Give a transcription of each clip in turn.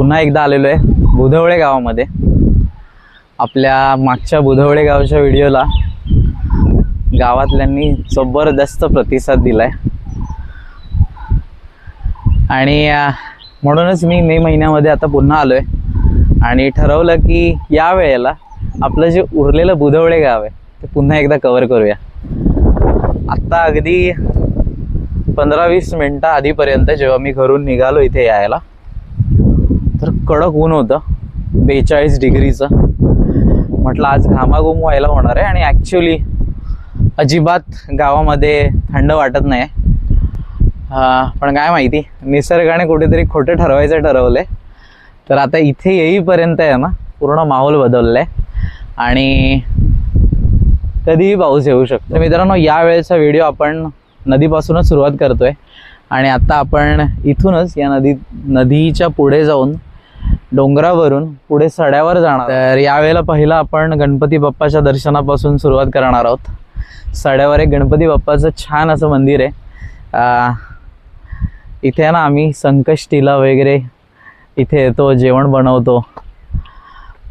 पुन्हा एकदा आलेलो आहे बुधवळे गावामध्ये। आपल्या मागच्या बुधवळे गावच्या व्हिडिओला गावातल्यांनी जबरदस्त प्रतिसाद दिलाय आणि म्हणूनच मी मे महिन्यामध्ये आता पुन्हा आलोय आणि ठरवलं की या वेळेला आपलं जे उरलेलं बुधवळे गाव आहे ते पुन्हा एकदा कव्हर करूया। आत्ता अगदी 15-20 मिनटं आधीपर्यंत जेव्हा मी घरून निघालो इथे यायला तर कडक ऊन होतं 42 डिग्रीचं। म्हटलं आज घामाघूम व्हायला होणार आहे आणि ॲक्च्युली अजिबात गावामध्ये थंड वाटत नाही। पण काय माहिती निसर्गाने कुठेतरी खोटं ठरवायचं ठरवलं आहे। तर आता इथे येईपर्यंत आहे ना पूर्ण माहोल बदलला आहे आणि कधीही पाऊस येऊ शकतो। तर मित्रांनो या वेळेचा व्हिडिओ आपण नदीपासूनच सुरुवात करतोय आणि आता आपण इथूनच या नदीच्या पुढे जाऊन डोंगरावरून पुढे सड्यावर जाणार। तर यावेळेला पहिला आपण गणपती बाप्पाच्या दर्शनापासून सुरुवात करणार आहोत। सड्यावर एक गणपती बाप्पाचं छान असं मंदिर आहे। इथे ना आम्ही संकष्टीला वगैरे इथे येतो, जेवण बनवतो।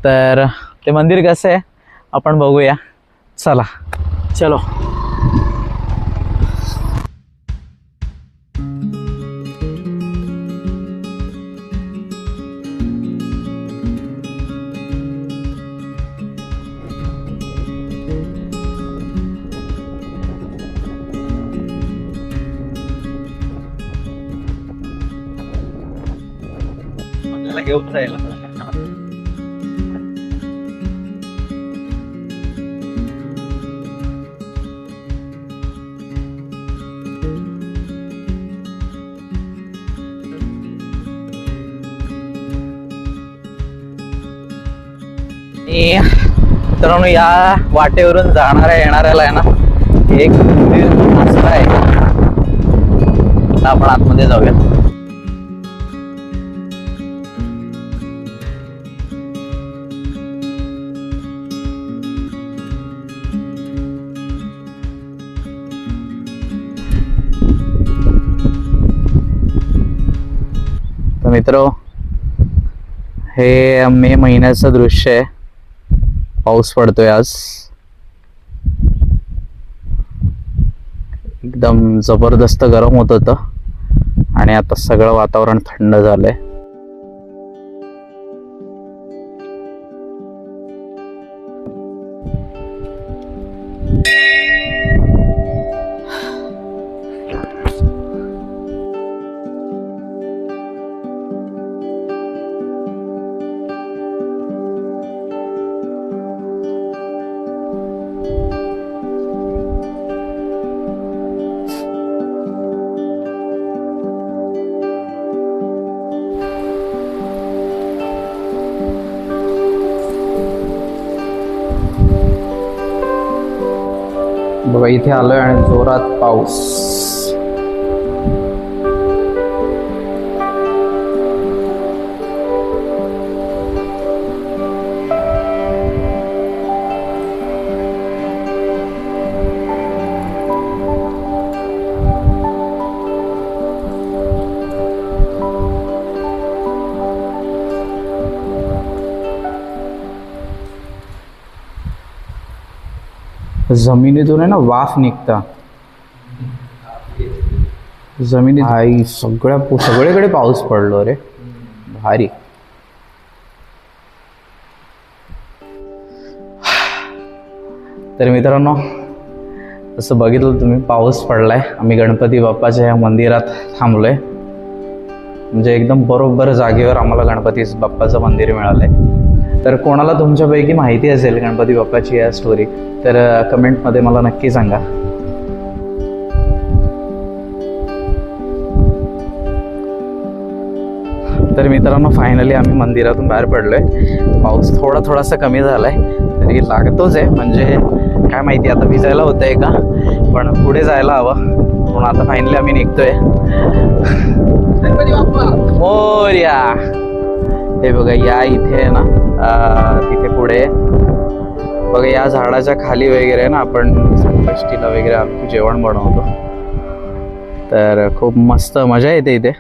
तर ते मंदिर कसं आहे आपण बघूया, चला चलो। घेऊन जायला मित्रांनो या वाटेवरून जाणाऱ्या येणाऱ्याला आहे ना एक रस्ता आहे। आता आपण आतमध्ये जाऊया। तर मित्रो हे मे महिन्याचं दृश्य आहे। पाऊस पडतोय आज, एकदम जबरदस्त गरम होत होतं आणि आता सगळं वातावरण थंड झालंय। बघा इथे आलोय आणि जोरात पाऊस। जमिनीतून आहे ना वाफ निघता जमिनीत। आई सगळीकडे पाऊस पडलो रे, भारी। तर मित्रांनो जसं बघितलं तुम्ही पाऊस पडलाय। आम्ही गणपती बाप्पाच्या या मंदिरात थांबलोय, म्हणजे एकदम बरोबर जागेवर आम्हाला गणपती बाप्पाचं मंदिर मिळालंय। तर कोणाला तुमच्यापैकी माहिती असेल गणपती बाप्पाची या स्टोरी तर कमेंटमध्ये मला नक्की सांगा। तर मित्रांनो फायनली आम्ही मंदिरातून बाहेर पडलोय। पाऊस थोडासा कमी झालाय तरी लागतोच आहे, म्हणजे काय माहिती आता भिजायला होतंय का, पण पुढे जायला हवं म्हणून आता फायनली आम्ही निघतोय। मोरया। हे बघा या इथे आहे ना तिथे पुढे बघा या झाडाच्या खाली वगैरे ना आपण संकष्टीला वगैरे आम्ही जेवण बनवतो। तर खूप मस्त मजा येते इथे।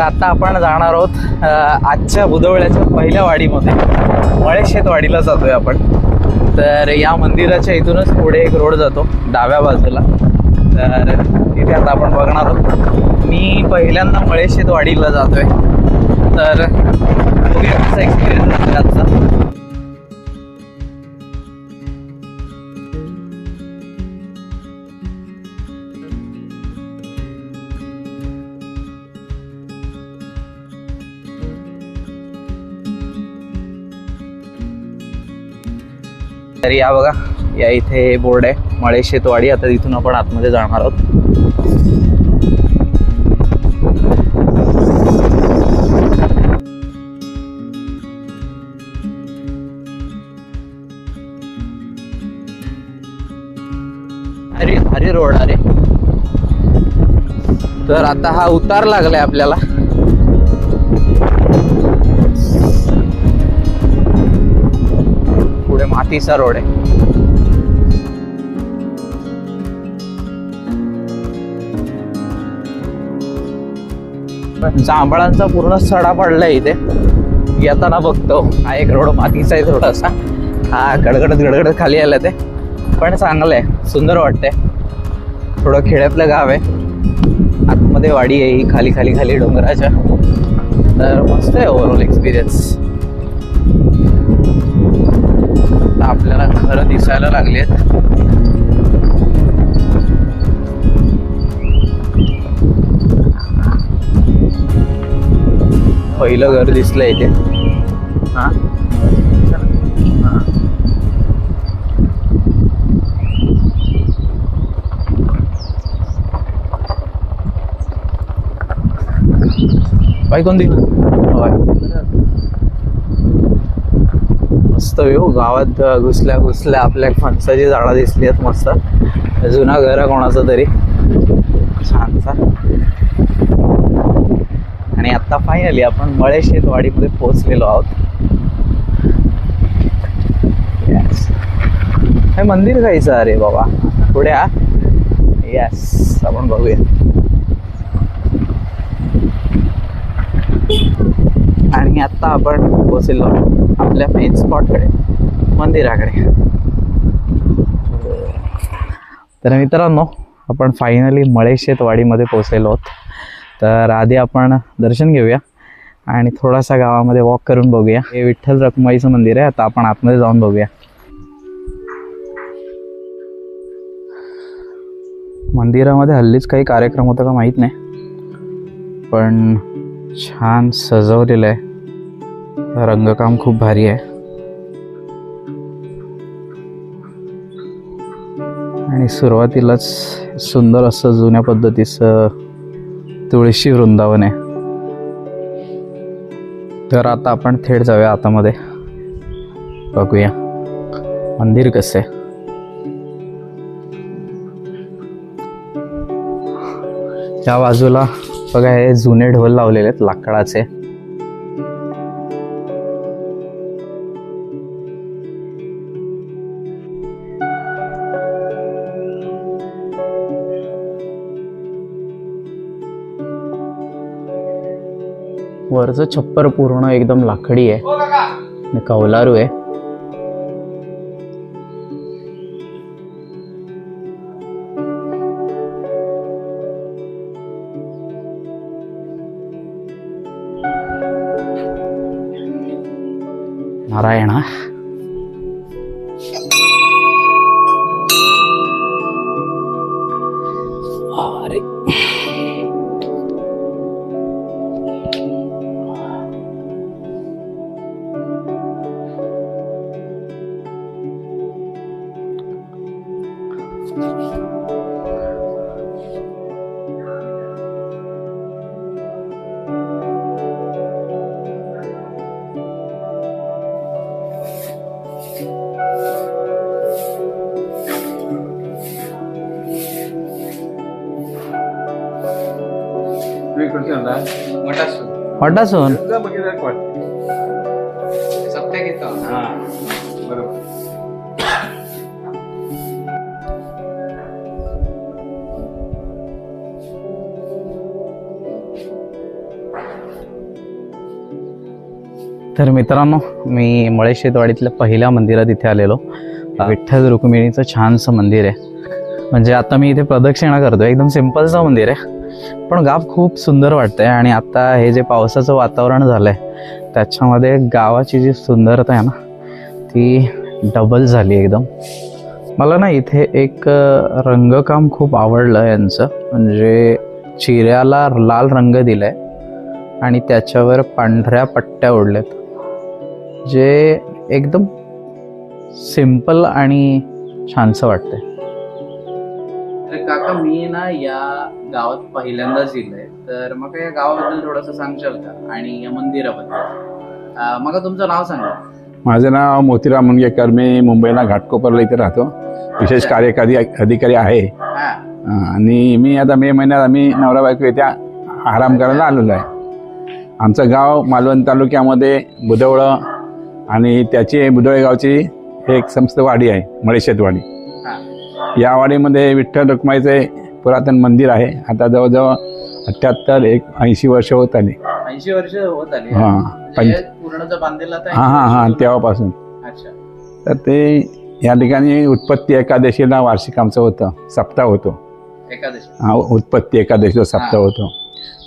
आता आपण जाणार आहोत आजच्या बुधवळ्याच्या पहिल्या वाडीमध्ये, मळेशेत वाडीला जातोय आपण. तर या मंदिराच्या इथूनच पुढे एक रोड जातो डाव्या बाजूला, तर तिथे आता आपण बघणार आहोत. मी पहिल्यांदा मळेशेत वाडीला जातोय, तर बघूया कसा एक्सपिरियन्स असेल आजचा. तर या बघा, या इथे बोर्ड आहे मळेशेत वाडी. आता तिथून आपण आतमध्ये जाणार आहोत. अरे अरे रोड अरे. तर आता हा उतार लागलाय आपल्याला. पुढे मातीचा रोड आहे. जांभळांचा पूर्ण सडा पडलाय इथे. येताना बघतो हा एक रोड मातीचा आहे थोडासा. हा गडगडत गडगडत खाली आलं ते, पण चांगलं आहे, सुंदर वाटतंय. थोडं खेड्यातलं गाव आहे, आतमध्ये वाडी आहे ही खाली खाली खाली डोंगराच्या. तर मस्त आहे ओव्हरऑल एक्सपिरियन्स. आपल्याला घरं दिसायला लागलेत. पहिलं घर दिसलं इथे. हा बाई कोणती? मस्त व्ह्यू. गावात घुसल्या घुसल्या आपल्या फणसाची झाडं दिसली आहेत मस्त. जुना घर आहे कोणाचं तरी छानसा. आणि आता फायनली आपण मळेशेत वाडीमध्ये पोहोचलेलो आहोत. यस, हे मंदिर काहीच अरे बाबा पुढे. हा यस, आपण बघूया. आणि आता आपण पोहोचलेलो आपल्या मेन स्पॉटकडे, मंदिराकडे. तर मित्रांनो, आपण फायनली मळेशेत वाडीमध्ये पोहोचलेलो आहोत. तर आधी आपण दर्शन घेऊया आणि थोडासा गावामध्ये वॉक करून बघूया. हे विठ्ठल रखुमाईचं मंदिर आहे. आता आपण आतमध्ये जाऊन बघूया. मंदिरामध्ये हल्लीच काही कार्यक्रम होता का माहीत नाही, पण छान सजवलेलं आहे. रंगकाम खूप भारी आहे. आणि सुरुवातीलाच सुंदर असं जुन्या पद्धतीचं तुळशी वृंदावन आहे. तर आता आपण थेट जाऊया आतमध्ये, बघूया मंदिर कसं आहे. त्या बाजूला बघा, हे जुने ढोल लावलेले आहेत लाकडाचे. वरचं छप्पर पूर्ण एकदम लाकडी आहे आणि कौलारू आहे. नारायणा. अरे मटासून तर मित्रांनो, मी मळेशेतवाडीतल्या पहिल्या मंदिरात इथे आलेलो. विठ्ठल रुक्मिणीचं छानसं मंदिर आहे. म्हणजे आता मी इथे प्रदक्षिणा करतोय. एकदम सिम्पलचं मंदिर आहे, पण गाव खूप सुंदर वाटतंय. आणि आता हे जे पावसाचं वातावरण झालंय त्याच्यामध्ये गावाची जी सुंदरता आहे ना ती डबल झाली एकदम. मला ना इथे एक रंगकाम खूप आवडलं यांचं. म्हणजे चिऱ्याला लाल रंग दिलाय आणि त्याच्यावर पांढऱ्या पट्ट्या ओढल्यात, जे एकदम सिंपल आणि छानसं वाटतंय. अरे काका, मी ना या गावात पहिल्यांदाच येलोय, तर मग या गावाबद्दल थोडंसं सांगशाल का आणि या मंदिराबद्दल? मग तुमचं नाव सांगा. माझं नाव मोतीराम मुनगेकर. मी मुंबईला घाटकोपरला इथे राहतो. विशेष कार्यकारी अधिकारी आहे. हा. आणि मी आता मे महिन्यात आम्ही नवरा बायको इथे आराम करायला आलेलो आहे. आमचं गाव मालवण तालुक्यामध्ये बुधवळं आणि त्याची बुधवळे गावची एक समस्त वाडी आहे, मळेशेतवाडी. हा. या वाडीमध्ये विठ्ठल रुक्माईचे पुरातन मंदिर आहे. आता जवळजवळ 78-80 वर्ष होत आली. 80 वर्ष होत आली. हा. म्हणजे पूर्णच बांधलेलं आता 80 हां हां वर्ष तेव्हापासून. अच्छा. तर ते या ठिकाणी उत्पत्ती एकादशीला वार्षिक आमचं होतं, सप्ताह होतो. एकादशी. हा, उत्पत्ती एकादशीचा सप्ताह होतो.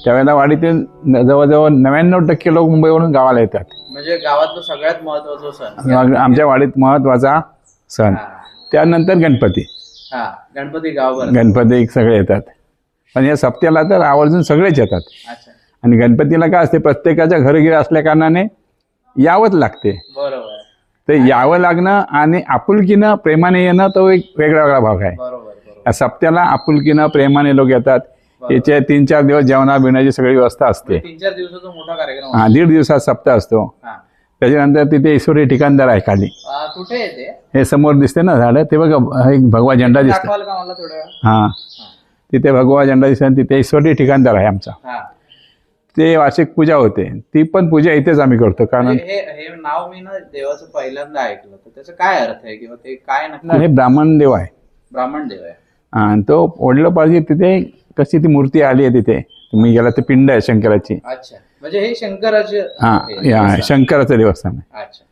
त्यावेळेला वाडीतील जवळजवळ 99% लोक मुंबईवरून गावाला येतात. म्हणजे गावातलं सगळ्यात महत्वाचा सण आमच्या वाडीत महत्वाचा सण. हा. त्यानंतर गणपती. हा, गणपती गावभर. गणपती सगळे येतात, पण या सप्त्याला तर आवर्जून सगळेच येतात. अच्छा. आणि गणपतीला काय असते, प्रत्येकाच्या घरोघरी असल्या कारणाने यावंच लागते. बरोबर ते यावं लागणं आणि आपुलकीनं प्रेमाने येणं तो एक वेगळा वेगळा भाग आहे. बरोबर बरोबर. या सप्त्याला आपुलकीनं प्रेमाने लोक येतात. याचे 3-4 दिवस जेवणा बिवण्याची सगळी व्यवस्था असते. 3-4 दिवसाचा मोठा कार्यक्रम हा, 1.5 दिवसाचा सप्ताह असतो. हा. त्याच्यानंतर तिथे ईश्वरी ठिकाणदार आहे खाली. कुठे येते? हे समोर दिसते ना झाड, ते बघा एक भगवा झेंडा दिसतो. दाखवाल का मला थोडं? हा, तिथे भगवा झेंडा दिसतो आणि तिथे ईश्वरी ठिकाणदार आहे आमचा. हा. ते वार्षिक पूजा होते. ती पण पूजा इथेच आम्ही करतो. कारण हे हे नाव मी ना देवाचं पहिल्यांदा ऐकलं, तर त्याचा काय अर्थ आहे किंवा ते काय नक्की? हे ब्राह्मण देव आहे. ब्राह्मण देव आहे. आणि तो ओढलं पाहिजे. तिथे कशी ती मूर्ती आली आहे तिथे, तुम्ही गेला ते पिंड आहे शंकराची. अच्छा, म्हणजे हे शंकराचे हा, या शंकराचं देवस्थान आहे. अच्छा.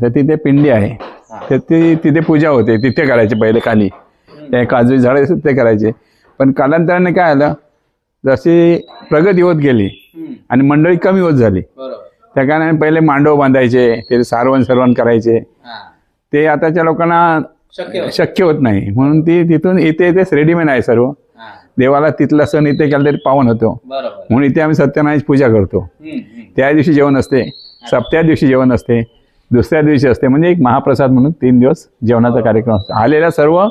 तर तिथे पिंडी आहे. हा. तर ती तिथे पूजा होते. तिथे करायची पहिले खाली. ते काजू झाडे असतात ते करायचे. पण कालांतराने काय आलं, जशी प्रगती होत गेली आणि मंडळी कमी होत झाली, बरोबर. त्या कारणाने पहिले मांडव बांधायचे, ते सरवण करायचे. हा. ते आताच्या लोकांना शक्य होत नाही. म्हणून ती तिथून इथे तेच रेडीमेड आहे सर्व. हा. देवाला तिथला सण इथे केला तरी पावन होतो. बरोबर. म्हणून इथे आम्ही सत्यनारायणची पूजा करतो. त्या दिवशी जेवण असते, सप्त्या दिवशी जेवण असते, दुसऱ्या दिवशी असते. म्हणजे एक महाप्रसाद म्हणून 3 दिवस जेवणाचा कार्यक्रम असतो. आलेल्या सर्व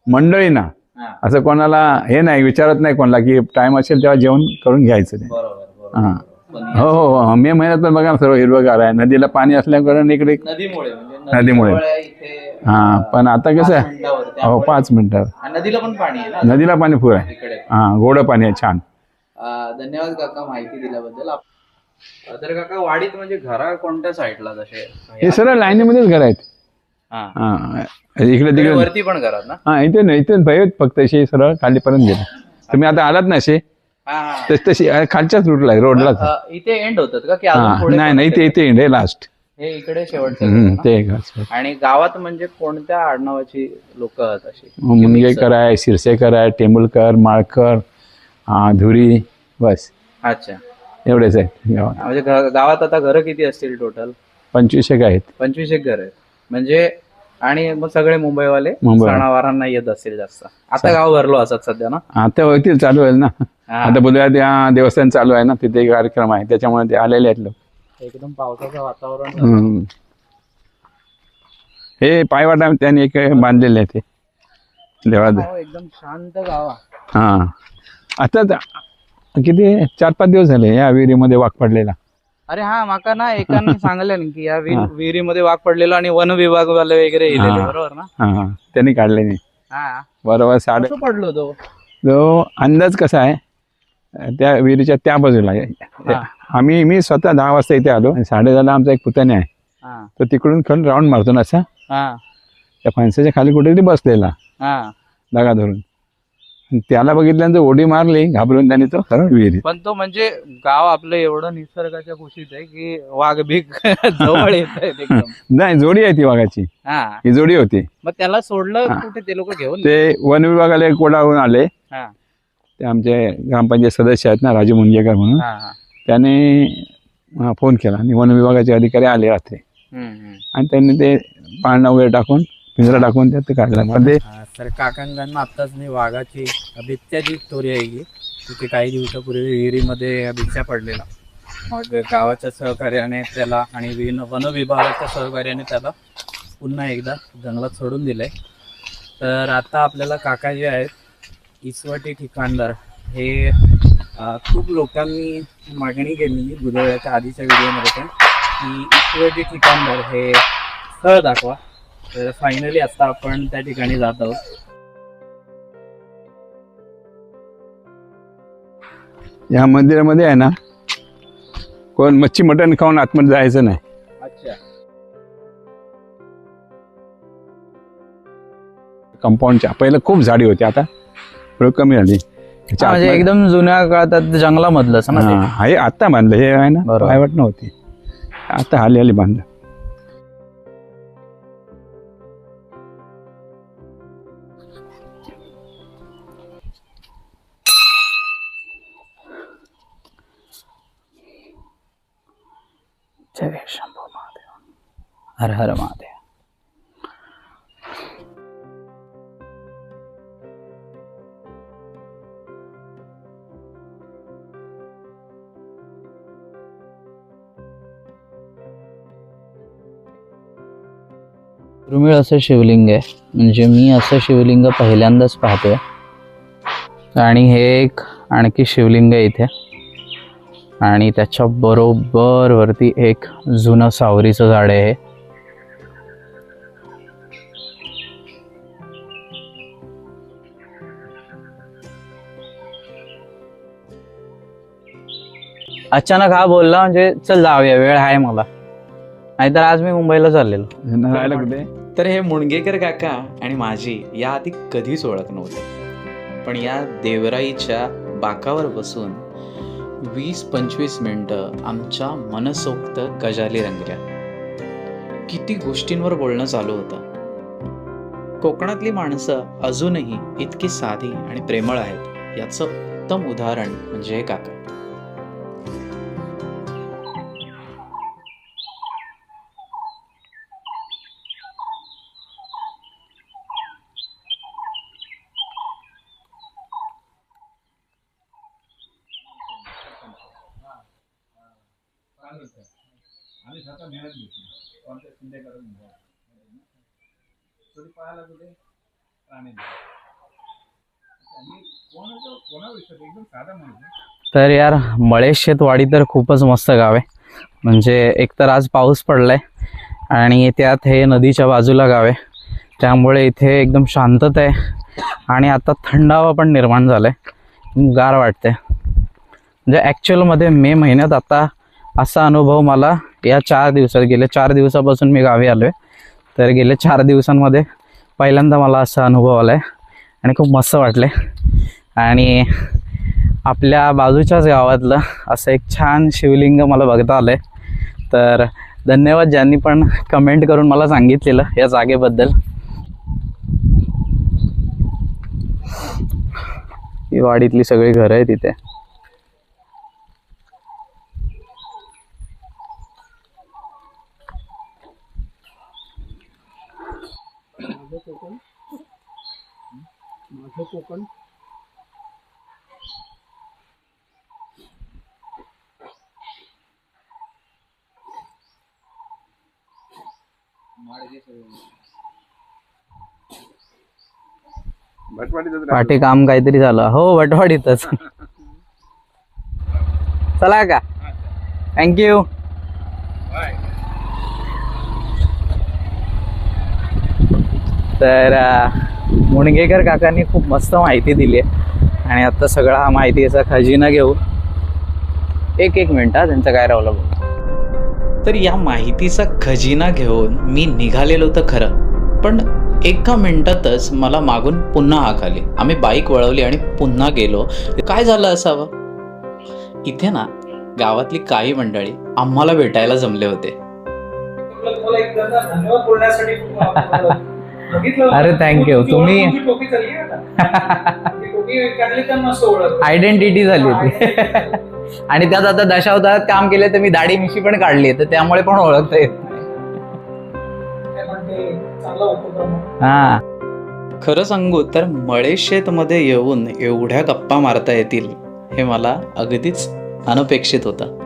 मंडळींना हा. असं कोणाला हे नाही, विचारत नाही कोणाला की टाइम असेल तेव्हा जेवण करून घ्यायचं ते. बरोबर हां. बरोबर. हो हो हो. मे महिन्यात पण बघा ना सर्व हिरवगार आहे. नदीला पाणी असल्याकडे इकडे नदीमुळे म्हणजे नदीमुळे. इथे हां. पण आता कसं 5 आहे, मिनिटावर हो त्यामुळे- 5 मिनिटावर आणि नदीला पण पाणी आहे ना नदीला पाणी फुल आहे. इकडे. हां, गोड पाणी आहे छान. धन्यवाद काका माहिती दिल्याबद्दल. तर काका, वाडीत म्हणजे घरा कोणत्या साईडला जसे? हे सरळ लाईनीमध्येच घर आहेत. हा. हां, इकडे तिकडे. वरती पण घरात ना? हां, इथे नाही, इथे भयत फक्त अशी सरळ खालीपर्यंत गेले. तुम्ही आता आलात ना असे, हा, हा. तशी खालच्याच रूटला आहे, रोडलाच. इथे एंड होतात का की अजून हां, पुढे नाही पण नाही, होते? इथे इथे लास्ट. हे इकडे शेवटचं ते एक घास. आणि गावात म्हणजे कोणत्या आडनावाची लोक आहेत अशी? मुनगेकर आहे, शिरसेकर आहे, टेंबुलकर, माळकर, धुरी, बस अच्छा. एवढेच आहेत गावात. म्हणजे गावात आता घरं किती असतील टोटल? 25 एक आहेत. 25 एक घर आहेत म्हणजे. आणि मग सगळे मुंबईवाले मुंबई. सणावारांना येत असतील जास्त. आता गाव भरलो असत सध्या ना? आता होतील, चालू आहे ना. हा. आता बुधवार त्या देवस्थान चालू आहे ना, तिथे एक कार्यक्रम आहे, त्याच्यामुळे ते आलेले आहेत लोक. एकदम पावसाचं वातावरण. हम्म. हे पायवाटा त्यांनी एक बांधलेले आहे ते देवा. हो, एकदम शांत गाव. हा, आता किती 4-5 दिवस झाले या विहिरीमध्ये वाघ पडलेला. अरे हा, माका ना एकाने सांगलं की या विहिरीमध्ये वाघ पडलेला आणि वन विभाग वाले वगैरे येलेले, बरोबर ना? हा, त्यांनी काढले नाही. हा, बरोबर. कसं पडलो तो? तो अंदाज कसा आहे, त्या विहिरीच्या त्या बाजूला आहे. मी स्वतः 10 वाजता इथे आलो आणि 10:30 आमचा एक पुतण्या आहे, हा. तो तिकडून खाली राऊंड मारतो ना असा, हा. त्या फणसाच्या खाली कुठेतरी बसलेला हा. दगा धरून. त्याला बघितल्यानंतर उडी मारली घाबरून, त्याने तो सरळ विहिरीत. पण तो म्हणजे गाव आपलं एवढं निसर्गाच्या कुशीत आहे की वाघ बीक जवळ येत आहेत एकदम. नाही, जोडी आहे ती वाघाची, हा, ही जोडी होती. मग त्याला सोडलं हा. कुठे ते लोक घेऊन? ते वन विभागाला एक कोडावरून आले, हा, ते आमचे ग्रामपंचायत सदस्य आहेत ना, राजू मुंजेकर म्हणून, हा, हा. त्याने फोन केला आणि वन विभागाचे अधिकारी आले रात्री, आणि त्यांनी ते पाळणा वगैरे टाकून, पिंजरा टाकून त्यात काढला. मध्ये तर काकांना आत्ताच मी वाघाची बिबट्याची स्टोरी ऐकली. तिथे काही दिवसापूर्वी विहिरीमध्ये बिबट्या पडलेला, मग गावाच्या सहकार्याने त्याला आणि वन विभागाच्या सहकार्याने त्याला पुन्हा एकदा जंगलात सोडून दिलंय. तर आता आपल्याला काका जे आहेत इसवटी ठिकाणदार, हे खूप लोकांनी मागणी केलेली बुधवारच्या आधीच्या व्हिडिओमध्ये पण, की इसवटी ठिकाणदार हे स्थळ दाखवा. तर फायनली आता आपण त्या ठिकाणी जात आहोत. या मंदिरामध्ये आहे ना, कोण मच्छी मटण खाऊन आतमध्ये जायचं नाही. अच्छा, कंपाऊंडच्या पहिलं खूप झाडी होती, आता थोडं कमी झाली. त्याच्या म्हणजे आतमध्ये- एकदम जुन्या काळात जंगलामधलंच ना ते? हा, हे आता बांधलं, हे आहे ना बरोबर. पायवट नव्हती, आता हाली बांधलं. जय शंभू महादेव, हर हर महादेव. दुर्मिळ असं शिवलिंग आहे, म्हणजे मी असं शिवलिंग पहिल्यांदाच पाहतोय. आणि हे एक आणखी शिवलिंग आहे इथे, आणि त्याच्या बरोबर वरती एक जुनं सावरीचं झाड आहे. अचानक हा बोलला म्हणजे चल जाऊया, वेळ आहे मला, नाहीतर आज मी मुंबईला चाललेलो. यांना राहायला कुठे? तर हे मुणगेकर काका आणि माझी याआधी कधीच ओळख नव्हती, पण या देवराईच्या बाकावर बसून 20-25 मिनिटं आमच्या मनसोक्त गजाली रंगल्या. किती गोष्टींवर बोलणं चालू होतं. कोकणातली माणसं अजूनही इतकी साधी आणि प्रेमळ आहेत याचं उत्तम उदाहरण म्हणजे हे काका. तर यार, मळेश शेतवाडी तर खूपच मस्त गाव आहे. म्हणजे एकतर आज पाऊस पडलाय आणि त्यात हे नदीच्या बाजूला गाव आहे, त्यामुळे इथे एकदम शांतता आहे. आणि आता थंडावा पण निर्माण झालाय, गार वाटते. म्हणजे ॲक्च्युअलमध्ये मे महिन्यात आता असा अनुभव मला या 4 दिवसात, गेल्या 4 दिवसापासून मी गावी आलो आहे, तर गेल्या 4 दिवसांमध्ये पहिल्यांदा मला असा अनुभव आला आहे आणि खूप मस्त वाटलं आहे. आणि आपल्या बाजूच्याच गावातलं असं एक छान शिवलिंग मला बघता आलं आहे. तर धन्यवाद ज्यांनी पण कमेंट करून मला सांगितलेलं या जागेबद्दल. ही वाडीतली सगळी घरं आहेत तिथे. पाठी काम काहीतरी झालं. हो, वटवाडीतच. चला का, थँक्यू. तर मुणगेकर काकांनी खूप मस्त माहिती दिली आहे आणि आता सगळा हा माहितीचा खजिना घेऊ. एक मिनिट, त्यांचं काय राहिलं बघ. तर या माहितीचा खजिना घेऊन मी निघालेलो तर खरं, पण एका मिनिटातच मला मागून पुन्हा हाक आली. आम्ही बाईक वळवली आणि पुन्हा गेलो. काय झालं असावं? इथे ना गावातली काही मंडळी आम्हाला भेटायला जमले होते. तुम्हाला एकदा धन्यवाद बोलण्यासाठी बघितलं. अरे थँक्यू. तुम्ही तुमची टोपी चालली आहे आता. ती टोपी काढली तर मस्त ओळख. आयडेंटिटी झाली होती. आणि त्यात आता दशावतारात काम केलं तर मी दाढी मिशी पण काढली तर त्यामुळे पण ओळखता येत नाही. काय म्हणते, चांगला उपक्रम. हा, खरं सांगू तर मळेशेतमध्ये येऊन एवढ्या गप्पा मारता येतील हे मला अगदीच अनपेक्षित होतं.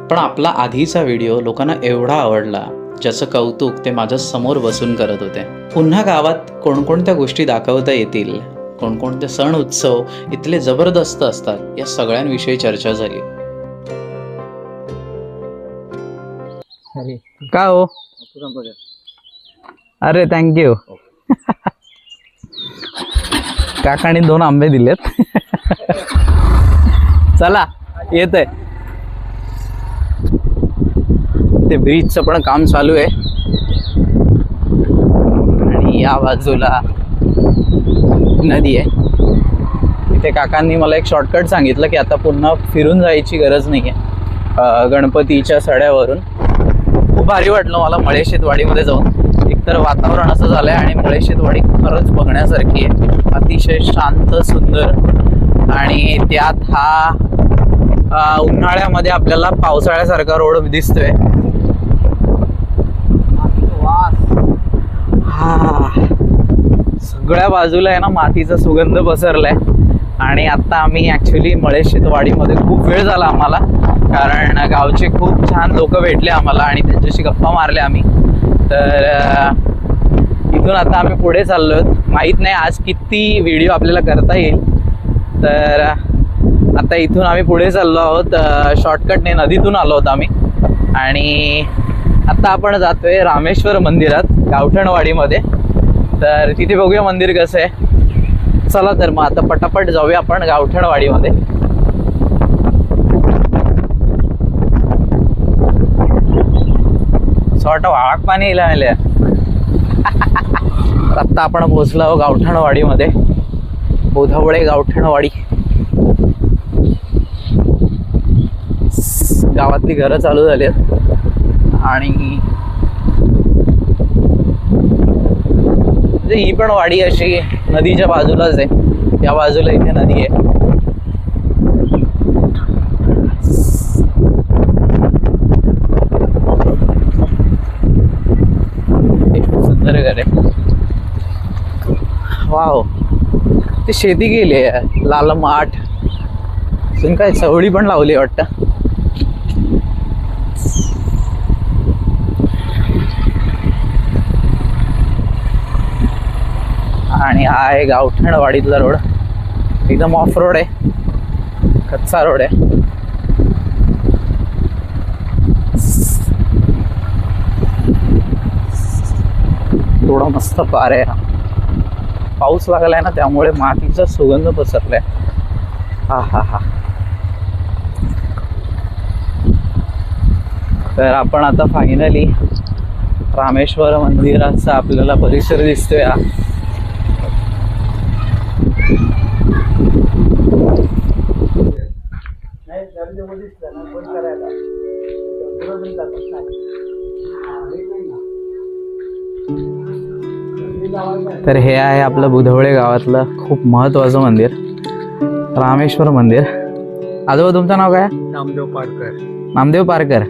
पण आपला आधीचा व्हिडिओ लोकांना एवढा आवडला ज्याचं कौतुक ते माझ्या समोर बसून करत होते. पुन्हा गावात कोणकोणत्या गोष्टी दाखवता येतील, कोणकोणते सण उत्सव इथले जबरदस्त असतात, या सगळ्यांविषयी चर्चा झाली. का हो? अरे थँक्यू. काकाने 2 आंबे दिलेत. चला येत आहे. ते ब्रिजचं पण काम चालू आहे आणि या बाजूला नदी आहे. तिथे काकांनी मला एक शॉर्टकट सांगितलं की आता पुन्हा फिरून जायची गरज नाही आहे गणपतीच्या सड्यावरून. खूप भारी वाटलं मला मळेशेतवाडीमध्ये जाऊन. एकतर वातावरण असं झालं आहे आणि मळेशेतवाडी खरंच बघण्यासारखी आहे. अतिशय शांत, सुंदर. आणि त्यात हा उन्हाळ्यामध्ये आपल्याला पावसाळ्यासारखा रोड दिसतोय. हा, सगळ्या बाजूला आहे ना मातीचा सुगंध पसरलाय. आणि आता आम्ही ॲक्च्युली मळेशेतवाडीमध्ये खूप वेळ झाला आम्हाला, कारण गावचे खूप छान लोक भेटले आम्हाला आणि त्यांच्याशी गप्पा मारल्या आम्ही. तर इथून आता आम्ही पुढे चाललो आहोत. माहीत नाही आज किती व्हिडिओ आपल्याला करता येईल. तर आता इथून आम्ही पुढे चाललो आहोत. शॉर्टकटने नदीतून आलो आहोत आम्ही. आणि आता आपण जातोय रामेश्वर मंदिरात गावठणवाडीमध्ये. तर तिथे बघूया मंदिर कसं आहे. चला तर मग आता पटापट जाऊया आपण गावठणवाडीमध्ये. सॉर्ट वाळक पाणी येईल आले. आत्ता आपण पोहोचलो आहोत गावठणवाडीमध्ये. बुधवळे गावठणवाडी. गावातली घरं चालू झाली आहेत आणि म्हणजे ही पण वाडी अशी नदीच्या बाजूलाच आहे. या बाजूला इथे नदी आहे. सुंदर घर आहे. वाव, ते शेती केली आहे. लाल माठ अजून काय चवळी पण लावली वाटतं. आणि हा आहे गावठणवाडीतला रोड. एकदम ऑफ रोड आहे, कच्चा रोड आहे. थोडा मस्त पार आहे. पाऊस लागलाय ना त्यामुळे मातीचा सुगंध पसरलाय. हा हा हा. तर आपण आता फायनली रामेश्वर मंदिराचा आपल्याला परिसर दिसतोय. तर हे आहे आपलं बुधवळे गावातलं खूप महत्वाचं मंदिर, रामेश्वर मंदिर. आजोबा तुमचं नाव काय? नामदेव पारकर. नामदेव पारकर.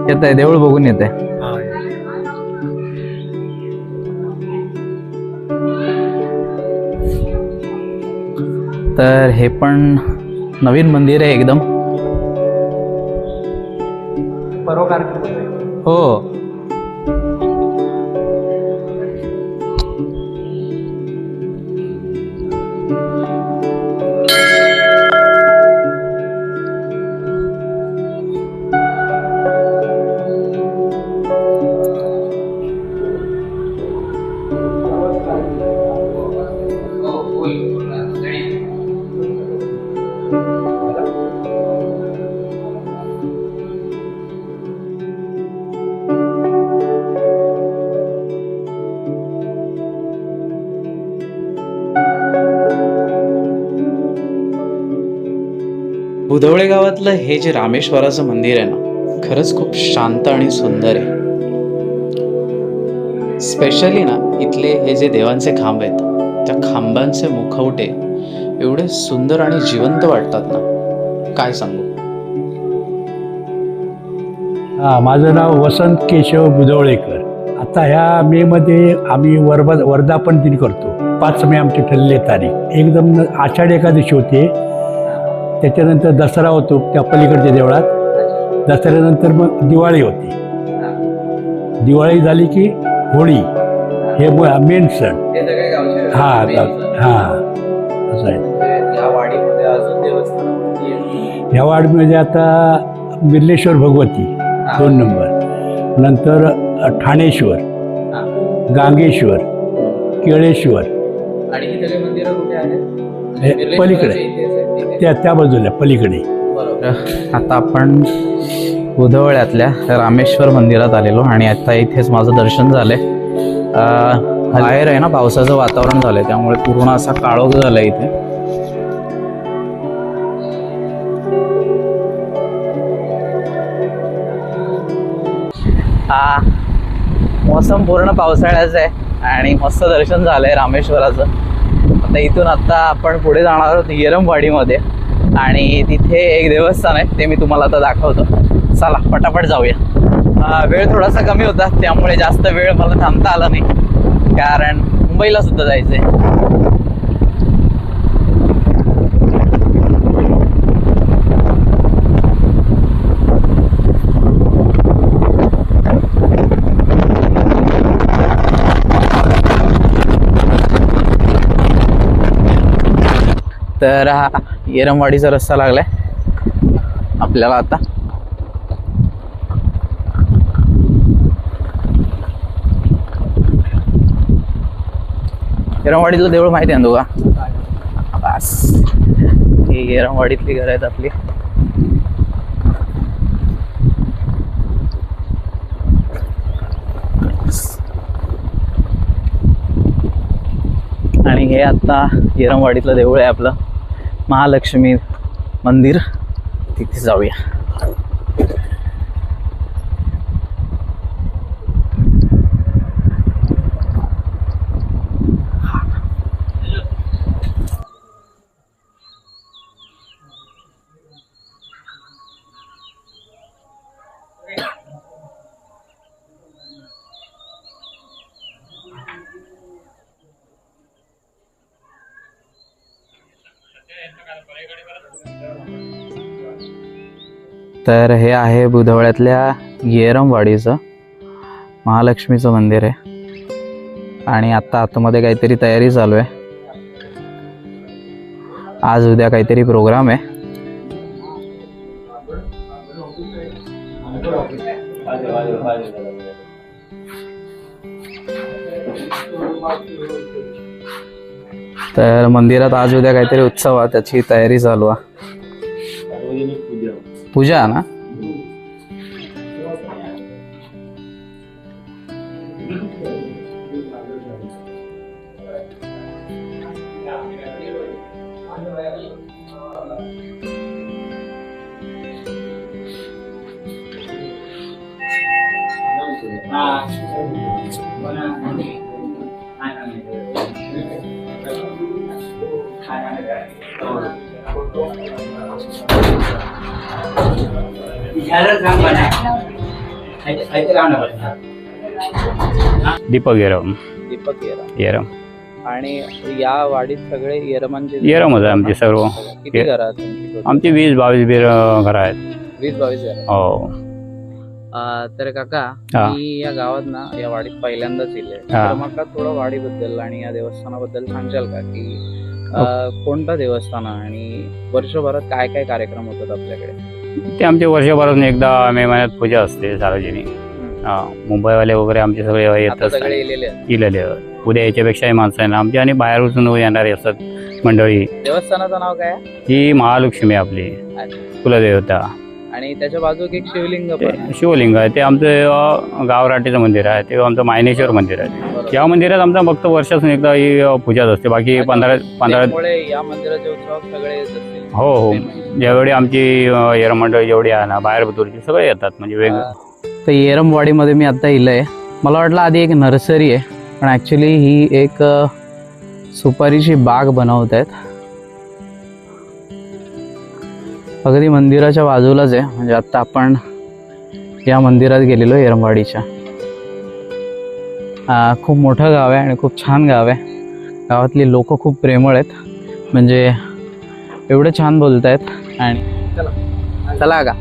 येत आहे देऊळ बघून येत आहे. तर हे पण नवीन मंदिर आहे एकदम. हो. बुधवळे गावातलं हे जे रामेश्वराचं मंदिर आहे ना, खरंच खूप शांत आणि सुंदर आहे. स्पेशली ना इथले हे जे देवांचे खांब आहेत, त्या खांबांचे मुखवटे एवढे सुंदर आणि जिवंत वाटतात ना, काय सांगू. माझं नाव वसंत केशव बुधवळेकर. आता ह्या मेमध्ये आम्ही वर्धापन दिन करतो. 5 मे आमची ठरलेली तारीख. एकदम आषाढी एकादशी होते, त्याच्यानंतर दसरा होतो त्या पलीकडच्या देवळात. दसऱ्यानंतर मग दिवाळी होती. दिवाळी झाली की होळी, हे मेन सण. हे सगळे गावचे हां main सण. हां असं आहे. या वाडीमध्ये अजून देवस्थान कोणती आहेत? ह्या वाडीमध्ये आता बिर्लेश्वर भगवती 2 नंबर, नंतर ठाणेश्वर, गांगेश्वर, केळेश्वर, आणि ही सगळी मंदिरं कुठे आहेत? हे पलीकडे, त्या बाजूला पलीकडे. बरोबर. आता आपण बुधवळ्यातल्या रामेश्वर मंदिरात आलेलो आणि आता इथेच माझं दर्शन झालंय. बाहेर आहे ना पावसाचं वातावरण झालंय, त्यामुळे पूर्ण असा काळोख झालाय इथे. हा मोसम पूर्ण पावसाळ्याचं आहे आणि मस्त दर्शन झालंय रामेश्वराचं. आता आपण पुढे जाणार आहोत येरमवाडीमध्ये आणि तिथे एक देवस्थान आहे, ते मी तुम्हाला आता दाखवतो. चला पटापट जाऊया. वेळ थोडासा कमी होता, त्यामुळे जास्त वेळ मला थांबता आला नाही, कारण मुंबईला सुद्धा जायचं आहे. तर हा येरमवाडीचा रस्ता लागलाय आपल्याला आता. येरमवाडीतलं देऊळ माहिती आहे ना तुला? बस ही येरमवाडीतली घरं आहेत आपली. आणि हे आता येरमवाडीतलं देऊळ आहे आपलं महालक्ष्मी मंदिर. तिथे जाऊया. तर हे आहे बुधवळ्यातल्या येरमवाडीचं महालक्ष्मीचं मंदिर आहे आणि आता आतमध्ये काहीतरी तयारी चालू आहे. आज उद्या काहीतरी प्रोग्राम आहे. तर मंदिरात आज उद्या काहीतरी उत्सव आहे, त्याची तयारी चालू आहे. पूजा ना. दीपक येरम. दीपक येरम आणि या वाडीत सगळे येरमांचे येरमच आहे आमचे सर्व. किती घरं आहेत तुमची? आमची 20-22 घरं आहेत. 20-22 घरं. हो. तर काका, हा. मी या गावात ना या वाडीत पहिल्यांदाच येले. हा. तर मला थोडं वाडीबद्दल आणि या देवस्थानाबद्दल सांगशाल का, की कोणतं देवस्थान आहे आणि वर्षभरात काय काय कार्यक्रम होतात आपल्याकडे? ते आमचे वर्षभरातून एकदा मे महिन्यात पूजा असते सार्वजनिक. मुंबईवाले वगैरे आमचे सगळे आता येतात. सगळे इलेले आहेत. इलेले उद्या याच्यापेक्षाही माणसं आहे ना आमची आणि बाहेरून येणारे असतात मंडळी. देवस्थानाचं नाव काय आहे? ही महालक्ष्मी आपली अच्छा. कुलदेवता. आणि त्याच्या बाजूक एक शिवलिंग पण आहे. ते शिवलिंग आहे ते आमचं गावराटीचं मंदिर आहे ते आमचं मायनेश्वर मंदिर आहे. या मंदिरात आमचा फक्त वर्षातून एकदा ही पूजाच असते. बाकी 15 त्यामुळे या मंदिराचे उत्सव सगळे येत असतील. हो हो ज्यावेळी आमची येरमंडळ जेवढी आहे ना बाहेर बुतूरची सगळे येतात म्हणजे वेगळं. तर येरमवाडीमध्ये मी आता इलंय. मला वाटलं आधी एक नर्सरी आहे पण ॲक्च्युली ही एक सुपारीची बाग बनवत आहेत. अगदी मंदिराच्या बाजूलाच आहे. म्हणजे आता आपण या मंदिरात गेलेलो येरमवाडीच्या. खूप मोठं गाव आहे आणि खूप छान गाव आहे. गावातली लोक खूप प्रेमळ आहेत. म्हणजे एवढं छान बोलत आहेत. आणि चला का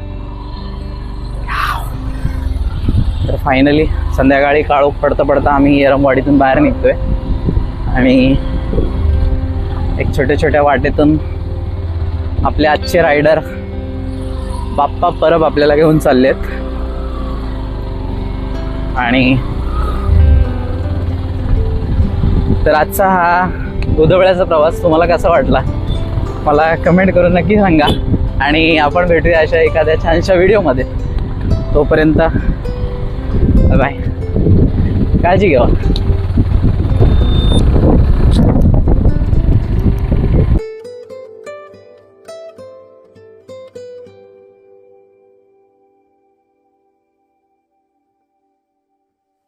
तर फायनली संध्याकाळी काळोख पडता पडता आम्ही येरमवाडीतून बाहेर निघतोय आणि एक छोट्या छोट्या वाटेतून आपले आजचे रायडर बाप्पा परब आपल्याला घेऊन चाललेत. आणि तर आजचा हा बुधवळ्याचा प्रवास तुम्हाला कसा वाटला मला कमेंट करून नक्की सांगा. आणि आपण भेटूया अशा एखाद्या छानशा व्हिडिओमध्ये. तोपर्यंत बाय, काळजी घ्या.